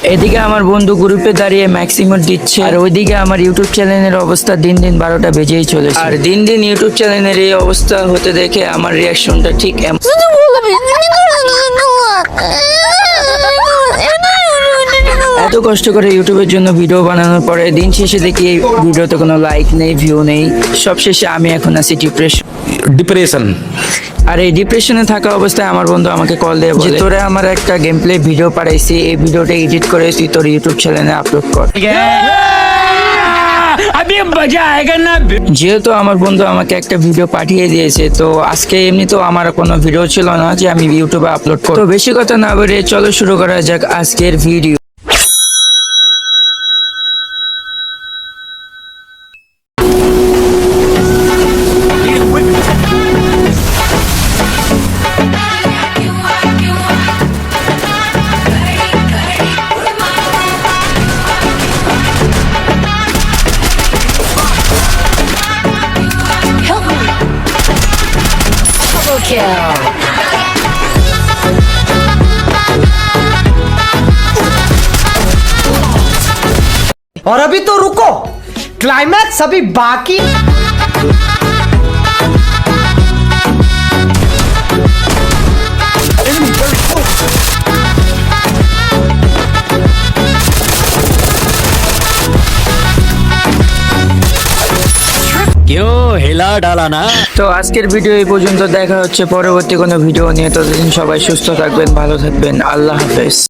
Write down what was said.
এদিকে আমার বন্ধু গ্রুপে দাঁড়িয়ে ম্যাক্সিমাম দিচ্ছে, আর ওইদিকে আমার ইউটিউব চ্যানেলের অবস্থা দিন দিন 12টা বেজেই চলেছে। আর দিন দিন ইউটিউব চ্যানেলের এই অবস্থা হতে দেখে আমার রিয়াকশনটা ঠিক এত কষ্ট করে ইউটিউবের জন্য ভিডিও বানানোর পরে দিন শেষে দেখি এই ভিডিওতে কোনো লাইক নেই, ভিউ নেই। সব শেষে আমি এখন আছি ডিপ্রেশন। আর এই ডিপ্রেশনে থাকা অবস্থায় আমার বন্ধু আমাকে কল দিয়ে বলে, তোরে আমার একটা গেম প্লে ভিডিও পাঠাইছি, এই ভিডিওটা এডিট করে তুই তোর ইউটিউব চ্যানেলে আপলোড কর। যেহেতু আমার বন্ধু আমাকে একটা ভিডিও পাঠিয়ে দিয়েছে, তো আজকে এমনিতেও আমার কোনো ভিডিও ছিল না যে আমি ইউটিউবে আপলোড করব। তো বেশি কথা না বলে চলো শুরু করা যাক আজকের ভিডিও। और अभी तो रुको, क्लाइमैक्स अभी बाकी। क्यों हिला डाला ना। তো আজকের ভিডিও এই পর্যন্ত, দেখা হচ্ছে পরবর্তী কোনো ভিডিও নিয়ে। ততদিন সবাই সুস্থ থাকবেন, ভালো থাকবেন, আল্লাহ হাফেজ।